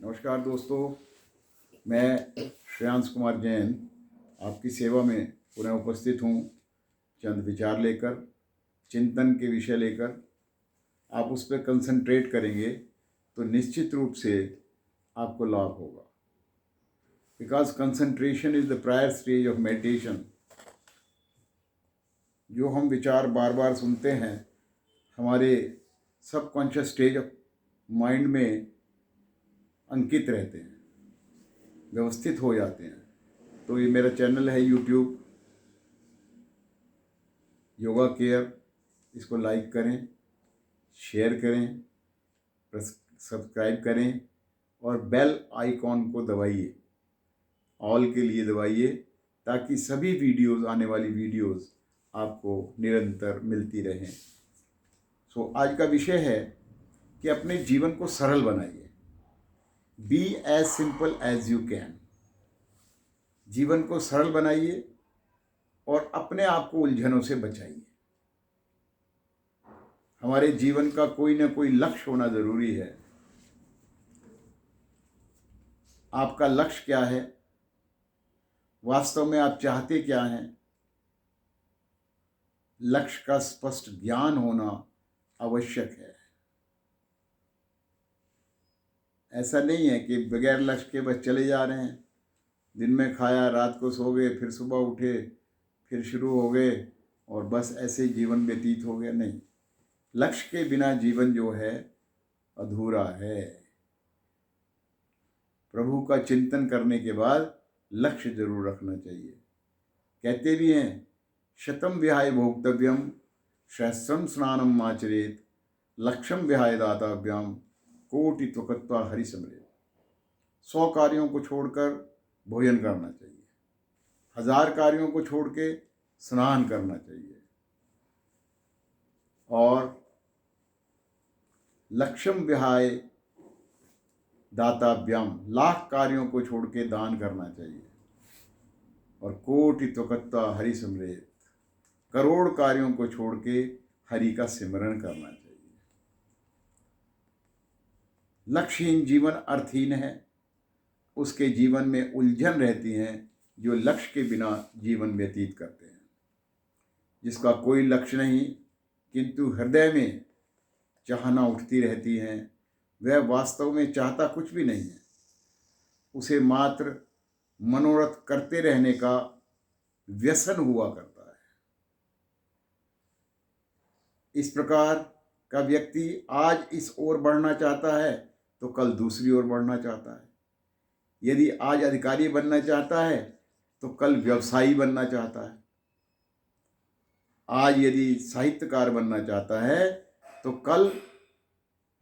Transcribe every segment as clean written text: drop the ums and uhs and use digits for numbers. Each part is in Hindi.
नमस्कार दोस्तों, मैं श्रेयांश कुमार जैन आपकी सेवा में पुनः उपस्थित हूँ। चंद विचार लेकर, चिंतन के विषय लेकर आप उस पर कंसंट्रेट करेंगे तो निश्चित रूप से आपको लाभ होगा। Because concentration is the prior stage of meditation. जो हम विचार बार बार सुनते हैं हमारे सबकॉन्शियस स्टेज ऑफ माइंड में अंकित रहते हैं, व्यवस्थित हो जाते हैं। तो ये मेरा चैनल है यूट्यूब योगा केयर, इसको लाइक करें, शेयर करें, सब्सक्राइब करें और बेल आइकॉन को दबाइए, ऑल के लिए दबाइए, ताकि सभी वीडियोस, आने वाली वीडियोस आपको निरंतर मिलती रहें। आज का विषय है कि अपने जीवन को सरल बनाइए। Be as simple as you can. जीवन को सरल बनाइए और अपने आप को उलझनों से बचाइए। हमारे जीवन का कोई ना कोई लक्ष्य होना जरूरी है। आपका लक्ष्य क्या है? वास्तव में आप चाहते क्या हैं? लक्ष्य का स्पष्ट ज्ञान होना आवश्यक है। ऐसा नहीं है कि बगैर लक्ष्य के बस चले जा रहे हैं। दिन में खाया, रात को सो गए, फिर सुबह उठे, फिर शुरू हो गए और बस ऐसे ही जीवन व्यतीत हो गया। नहीं, लक्ष्य के बिना जीवन जो है अधूरा है। प्रभु का चिंतन करने के बाद लक्ष्य जरूर रखना चाहिए। कहते भी हैं, शतम विहाय भोक्तव्यम सहस्रम स्नानम आचरेत, लक्ष्यम विहाय दातव्यम कोटि त्वकत्वा हरि समरेत। 100 कार्यों को छोड़कर भोजन करना चाहिए, 1000 कार्यों को छोड़ के स्नान करना चाहिए और लक्ष्यम विहाय दाताभ्याम, लाख कार्यों को छोड़ के दान करना चाहिए और कोटि त्वकत्वा हरि समरेत, करोड़ कार्यों को छोड़ के हरि का सिमरण करना चाहिए। लक्ष्यहीन जीवन अर्थहीन है। उसके जीवन में उलझन रहती हैं जो लक्ष्य के बिना जीवन व्यतीत करते हैं। जिसका कोई लक्ष्य नहीं किंतु हृदय में चाहना उठती रहती हैं, वह वास्तव में चाहता कुछ भी नहीं है। उसे मात्र मनोरथ करते रहने का व्यसन हुआ करता है। इस प्रकार का व्यक्ति आज इस ओर बढ़ना चाहता है तो कल दूसरी ओर बढ़ना चाहता है। यदि आज अधिकारी बनना चाहता है तो कल व्यवसायी बनना चाहता है। आज यदि साहित्यकार बनना चाहता है तो कल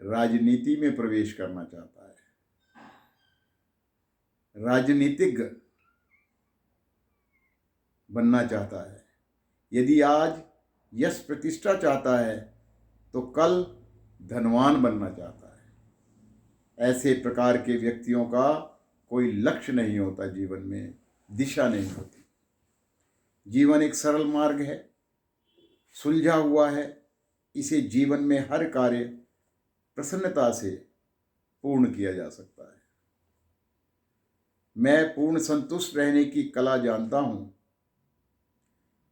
राजनीति में प्रवेश करना चाहता है। राजनीतिज्ञ बनना चाहता है। यदि आज यश प्रतिष्ठा चाहता है तो कल धनवान बनना चाहता है। ऐसे प्रकार के व्यक्तियों का कोई लक्ष्य नहीं होता, जीवन में दिशा नहीं होती। जीवन एक सरल मार्ग है, सुलझा हुआ है। इसे जीवन में हर कार्य प्रसन्नता से पूर्ण किया जा सकता है। मैं पूर्ण संतुष्ट रहने की कला जानता हूँ।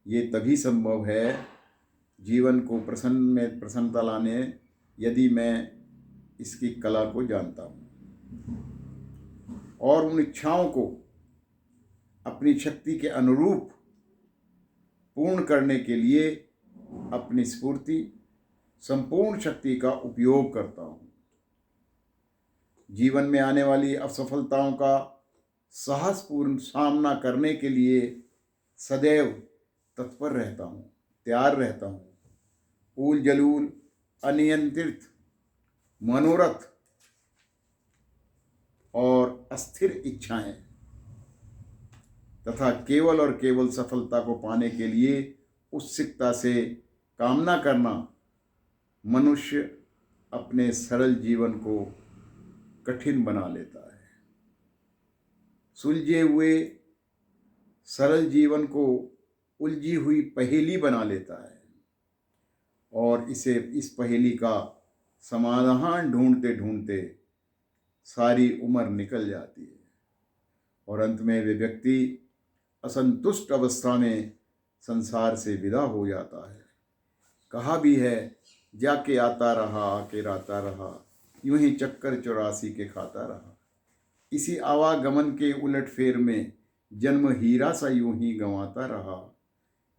ये तभी संभव है जीवन को प्रसन्नता लाने, यदि मैं इसकी कला को जानता हूँ और उन इच्छाओं को अपनी शक्ति के अनुरूप पूर्ण करने के लिए अपनी स्फूर्ति, संपूर्ण शक्ति का उपयोग करता हूँ। जीवन में आने वाली असफलताओं का साहसपूर्ण सामना करने के लिए सदैव तत्पर रहता हूँ, तैयार रहता हूँ। ऊल जलूल अनियंत्रित मनोरथ और अस्थिर इच्छाएं तथा केवल और केवल सफलता को पाने के लिए उत्सुकता से कामना करना मनुष्य अपने सरल जीवन को कठिन बना लेता है। सुलझे हुए सरल जीवन को उलझी हुई पहेली बना लेता है और इस पहेली का समाधान ढूंढते ढूंढते सारी उम्र निकल जाती है और अंत में वे व्यक्ति असंतुष्ट अवस्था में संसार से विदा हो जाता है। कहा भी है, जाके आता रहा आके राता रहा, यूं ही चक्कर 84 के खाता रहा। इसी आवागमन के उलट फेर में जन्म हीरा सा यूं ही गंवाता रहा,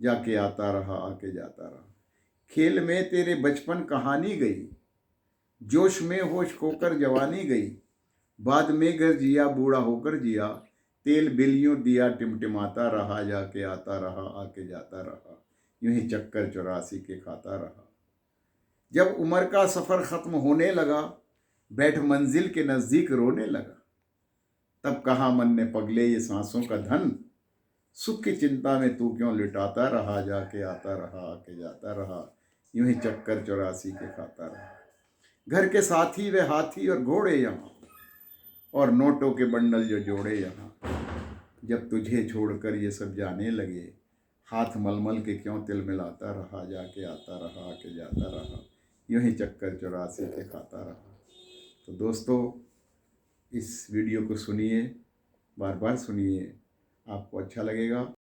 जाके आता रहा आके जाता रहा। खेल में तेरे बचपन कहानी गई, जोश में होश खोकर जवानी गई, बाद में घर जिया बूढ़ा होकर जिया, तेल बिलियों दिया टिमटिमाता रहा, जाके आता रहा आके जाता रहा, यूं ही चक्कर 84 के खाता रहा। जब उम्र का सफ़र ख़त्म होने लगा, बैठ मंजिल के नज़दीक रोने लगा, तब कहा मन ने पगले ये सांसों का धन, सुख की चिंता में तू क्यों लिटाता रहा, जाके आता रहा आके जाता रहा, यूं ही चक्कर 84 के खाता रहा। घर के साथी वे हाथी और घोड़े यहाँ, और नोटों के बंडल जो जोड़े यहाँ, जब तुझे छोड़कर ये सब जाने लगे, हाथ मलमल के क्यों तिल मिलाता रहा, जाके आता रहा आके जाता रहा, यूं ही चक्कर 84 के खाता रहा। तो दोस्तों, इस वीडियो को सुनिए, बार बार सुनिए, आपको अच्छा लगेगा।